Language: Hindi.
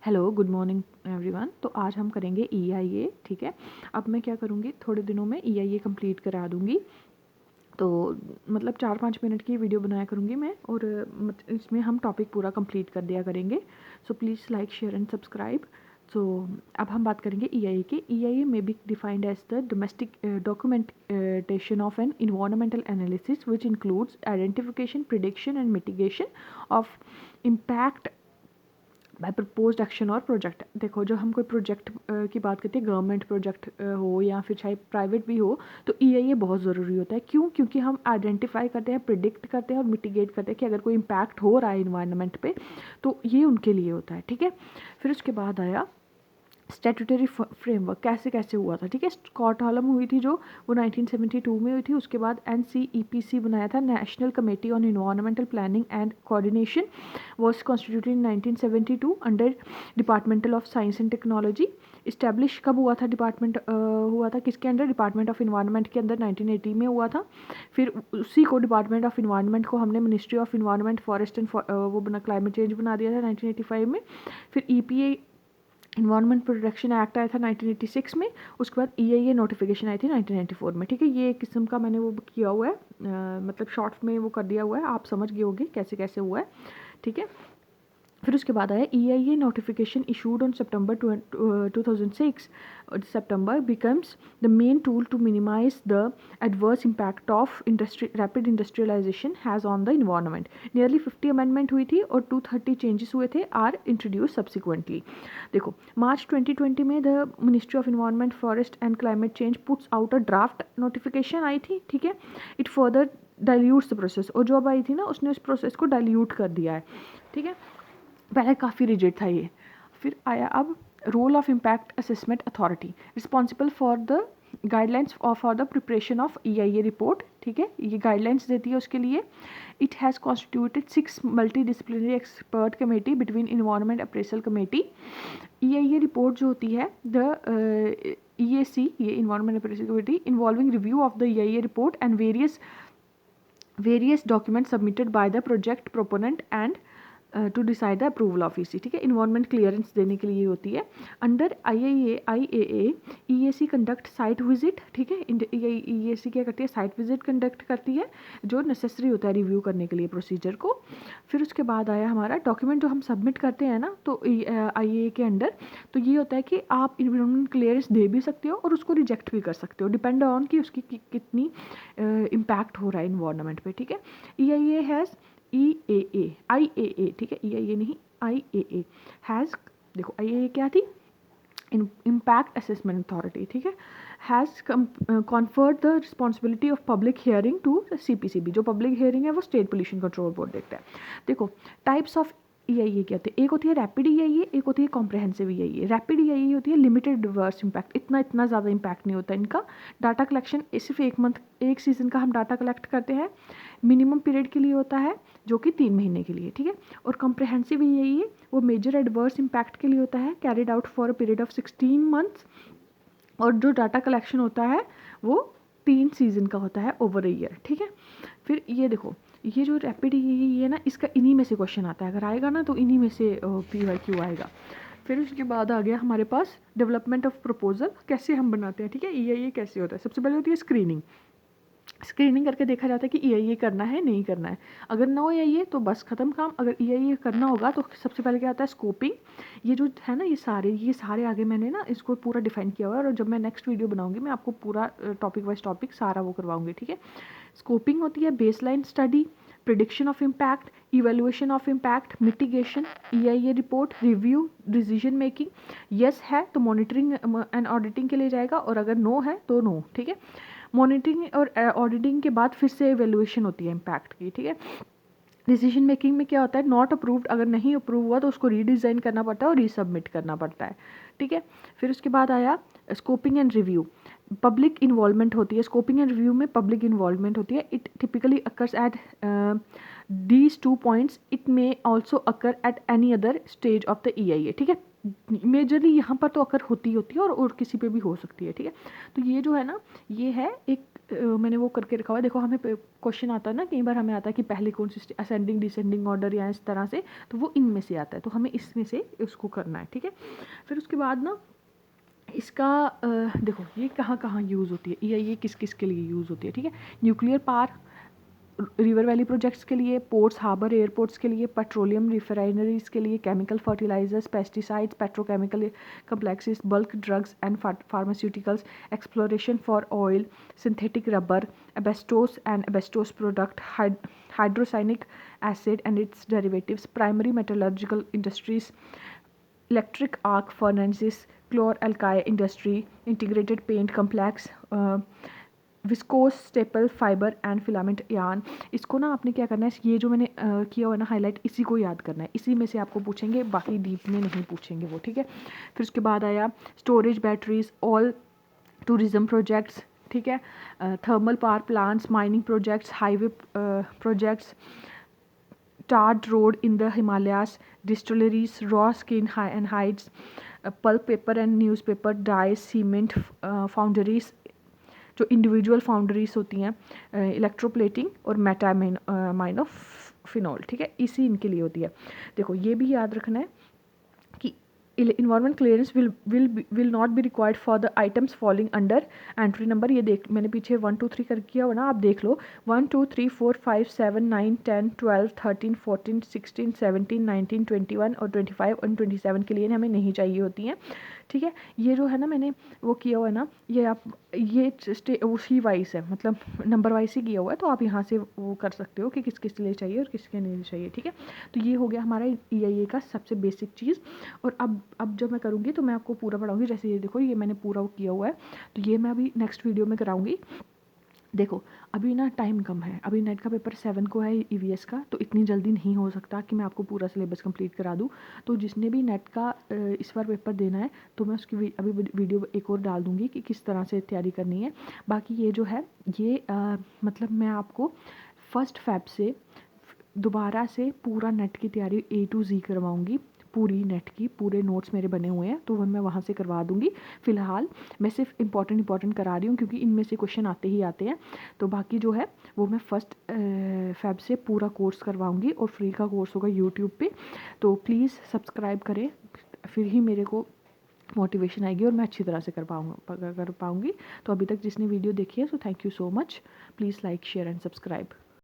Hello, good morning everyone. तो आज हम करेंगे EIA, ठीक है। अब मैं क्या करूँगी, थोड़े दिनों में EIA कंप्लीट करा दूँगी। तो मतलब 4-5 मिनट की वीडियो बनाया करूँगी मैं, और इसमें हम टॉपिक पूरा कंप्लीट कर दिया करेंगे। So please like, share and subscribe. So अब हम बात करेंगे EIA की। EIA may be defined as the domestic documentation of an environmental analysis which includes identification, prediction and mitigation of impact by proposed action और प्रोजेक्ट। देखो, जो हम कोई प्रोजेक्ट की बात करते हैं, गवर्नमेंट प्रोजेक्ट हो या फिर चाहे प्राइवेट भी हो, तो EIA बहुत ज़रूरी होता है। क्यों? क्योंकि हम आइडेंटिफाई करते हैं, प्रिडिक्ट करते हैं और मिटिगेट करते हैं कि अगर कोई इम्पैक्ट हो रहा है इन्वायरमेंट पे, तो ये उनके लिए होता है, ठीक है। फिर उसके बाद आया स्टैट्यूटरी फ्रेमवर्क, कैसे कैसे हुआ था, ठीक है। स्कॉटहालम हुई थी जो, वो 1972 में हुई थी। उसके बाद NCEPC बनाया था, national committee on environmental planning and coordination, was constituted in 1972 under departmental of science and technology. Establish कब हुआ था? डिपार्टमेंट हुआ था किसके अंडर? डिपार्टमेंट ऑफ इन्वायरमेंट के अंदर 1980 में हुआ था। फिर उसी को डिपार्टमेंट ऑफ इन्वायरमेंट को हमने ministry of environment, forest and वो बना, क्लाइमेट चेंज बना दिया था 1985 में। फिर EPA इन्वायरमेंट प्रोटेक्शन एक्ट आया था 1986 में। उसके बाद EIA नोटिफिकेशन आई थी 1994 में, ठीक है। ये एक किस्म का मैंने वो किया हुआ है, मतलब शॉर्ट में वो कर दिया हुआ है, आप समझ गए होंगे कैसे कैसे हुआ है, ठीक है। फिर उसके बाद आया EIA notification issued on September 2006। September becomes the main tool to minimize the adverse impact of rapid industrialization has on the environment. Nearly 50 amendment हुई थी और 230 changes हुए थे, are introduced subsequently. देखो, मार्च 2020 में the ministry of environment, forest and climate change puts out a draft notification आई थी, ठीक है। It further dilutes the process, और जो अब आई थी ना, उसने उस प्रोसेस को डाइल्यूट कर दिया है, ठीक है। पहले काफ़ी रिजिड था ये। फिर आया अब role of impact assessment authority, responsible for the guidelines for the preparation of EIA report, ठीक है। ये गाइडलाइंस देती है उसके लिए। It has constituted 6 multi disciplinary expert committee between environment appraisal committee. EIA report जो होती है, द EAC, ये environment appraisal committee, involving review of the EIA report and various document submitted by the project proponent and to decide the approval of EC, ठीक है। इन्वायरमेंट क्लियरेंस देने के लिए होती है। Under IAA EAC conduct site visit, ठीक है। EAC क्या करती है? साइट विजिट कंडक्ट करती है, जो नेसेसरी होता है रिव्यू करने के लिए प्रोसीजर को। फिर उसके बाद आया हमारा डॉक्यूमेंट जो हम सबमिट करते हैं ना, तो IAA के अंडर, तो ये होता है कि आप इन्वायरमेंट क्लियरेंस दे भी सकते हो और उसको रिजेक्ट भी कर सकते हो, डिपेंड ऑन कि उसकी कितनी इम्पैक्ट हो रहा है इन्वायरमेंट पे, ठीक है। EIA हैज़ IAA, ठीक है, EIA नहीं, IAA हैज़, देखो IAA क्या थी? इम्पैक्ट असेसमेंट अथॉरिटी, ठीक है। Has conferred the responsibility of public hearing to CPCB। जो पब्लिक हियरिंग है वो स्टेट पोल्यूशन कंट्रोल बोर्ड देखता है। देखो, टाइप्स ऑफ EIA क्या होते हैं? एक होती है रैपिड EIA, एक होती है कॉम्प्रहेंसिव EIA। रैपिड EIA होती है लिमिटेड डिवर्स इम्पैक्ट, इतना ज़्यादा इम्पैक्ट नहीं होता इनका। डाटा कलेक्शन सिर्फ एक मंथ, एक सीज़न का हम डाटा कलेक्ट करते हैं, मिनिमम पीरियड के लिए होता है, जो कि 3 महीने के लिए, ठीक है। और कॉम्प्रहेंसिव EIA वो मेजर एडवर्स इम्पैक्ट के लिए होता है, carried out for a period of 16 months. और जो डाटा कलेक्शन होता है वो 3 सीज़न का होता है, ओवर अ ईयर, ठीक है। फिर ये देखो, ये जो रैपिड ये ना, इसका इन्हीं में से क्वेश्चन आता है, अगर आएगा ना तो इन्हीं में से PYQ आएगा। फिर उसके बाद आ गया हमारे पास डेवलपमेंट ऑफ प्रपोजल, कैसे हम बनाते हैं, ठीक है। EIA कैसे होता है? सबसे पहले होती है स्क्रीनिंग करके देखा जाता है कि EIA करना है नहीं करना है। अगर नो EIA तो बस ख़त्म काम। अगर EIA करना होगा तो सबसे पहले क्या आता है? स्कोपिंग। ये जो है ना, ये सारे आगे मैंने ना इसको पूरा डिफाइन किया हुआ है, और जब मैं नेक्स्ट वीडियो बनाऊंगी मैं आपको पूरा टॉपिक वाइज टॉपिक सारा वो करवाऊंगी, ठीक है। स्कोपिंग होती है baseline study, prediction of impact, evaluation of impact, mitigation, EIA report, review, decision making. Yes है तो मॉनिटरिंग एंड ऑडिटिंग के लिए जाएगा, और अगर नो है तो नो, ठीक है। मॉनिटरिंग और ऑडिटिंग के बाद फिर से एवेल्युएशन होती है इम्पैक्ट की, ठीक है। डिसीजन मेकिंग में क्या होता है? नॉट अप्रूव्ड, अगर नहीं अप्रूव हुआ तो उसको रीडिज़ाइन करना पड़ता है और रीसबमिट करना पड़ता है, ठीक है। फिर उसके बाद आया scoping and review. Public involvement होती है स्कोपिंग एंड रिव्यू में, पब्लिक इन्वॉल्वमेंट होती है। It typically occurs at these 2 points. It may also occur at any other stage of the EIA, ठीक है। मेजरली यहाँ पर तो अकर होती है और किसी पे भी हो सकती है, ठीक है। तो ये जो है ना, ये है एक मैंने वो करके रखा हुआ है। देखो हमें क्वेश्चन आता है ना, कई बार हमें आता है कि पहले कौन सी असेंडिंग डिसेंडिंग ऑर्डर या इस तरह से, तो वो इनमें से आता है, तो हमें इसमें से उसको करना है, ठीक है। फिर उसके बाद ना इसका देखो ये कहाँ कहाँ यूज़ होती है, ये किस किस के लिए यूज़ होती है, ठीक है। Nuclear power, river valley projects के लिए, पोर्ट्स हार्बर एयरपोर्ट्स के लिए, पेट्रोलियम रिफाइनरीज के लिए, chemical fertilisers, pesticides, petrochemical complexes, bulk drugs and pharmaceuticals, exploration for oil, synthetic rubber, asbestos and asbestos product, hydrocyanic acid and its derivatives, primary metallurgical industries, electric arc furnaces, chlor-alkali industry, integrated paint complex, viscose staple fibre and filament yarn. इसको ना आपने क्या करना है, ये जो मैंने किया हुआ है ना हाईलाइट, इसी को याद करना है, इसी में से आपको पूछेंगे, बाकी डीप में नहीं पूछेंगे वो, ठीक है। फिर उसके बाद आया storage batteries, all tourism projects, ठीक है, thermal power plants, mining projects, highway projects, tarred road in the Himalayas, distilleries, raw skin and hides, pulp paper and newspaper, dyes, cement foundries, जो इंडिविजुअल फाउंड्रीज होती हैं, इलेक्ट्रोप्लेटिंग और मेटामाइन ऑफ फिनॉल, ठीक है, इसी इनके लिए होती है। देखो ये भी याद रखना है कि environment clearance will not be required for the items falling under entry number. ये देख मैंने पीछे 1 2 3 कर किया हुआ ना, आप देख लो 1 2 3 4 5 7 9 10 12 13 14 16 17 19 21 और 25 और 27 के लिए हमें नहीं चाहिए होती हैं, ठीक है। ये जो है ना मैंने वो किया हुआ है ना, ये आप ये उसी वाइज है, मतलब नंबर वाइज ही किया हुआ है, तो आप यहाँ से वो कर सकते हो कि किस किस लिए चाहिए और किसके नहीं चाहिए, ठीक है। तो ये हो गया हमारा EIA का सबसे बेसिक चीज़। और अब जब मैं करूँगी तो मैं आपको पूरा पढ़ाऊँगी, जैसे ये देखो ये मैंने पूरा किया हुआ है, तो ये मैं अभी नेक्स्ट वीडियो में कराऊँगी। देखो अभी ना टाइम कम है, अभी नेट का पेपर 7 को है EVS का, तो इतनी जल्दी नहीं हो सकता कि मैं आपको पूरा सिलेबस कंप्लीट करा दूँ। तो जिसने भी नेट का इस बार पेपर देना है, तो मैं उसकी अभी वीडियो एक और डाल दूँगी कि किस तरह से तैयारी करनी है। बाकी ये जो है ये मतलब मैं आपको 1 Feb से दोबारा से पूरा नेट की तैयारी A to Z करवाऊँगी, पूरी नेट की, पूरे नोट्स मेरे बने हुए हैं, तो वह मैं वहाँ से करवा दूँगी। फ़िलहाल मैं सिर्फ इंपॉर्टेंट करा रही हूँ, क्योंकि इनमें से क्वेश्चन आते ही आते हैं। तो बाकी जो है वो मैं 1 Feb से पूरा कोर्स करवाऊँगी, और फ्री का कोर्स होगा यूट्यूब पे। तो प्लीज़ सब्सक्राइब करें, फिर ही मेरे को मोटिवेशन आएगी और मैं अच्छी तरह से कर पाऊँगी। तो अभी तक जिसने वीडियो देखी है, so thank you so much. Please like share and subscribe.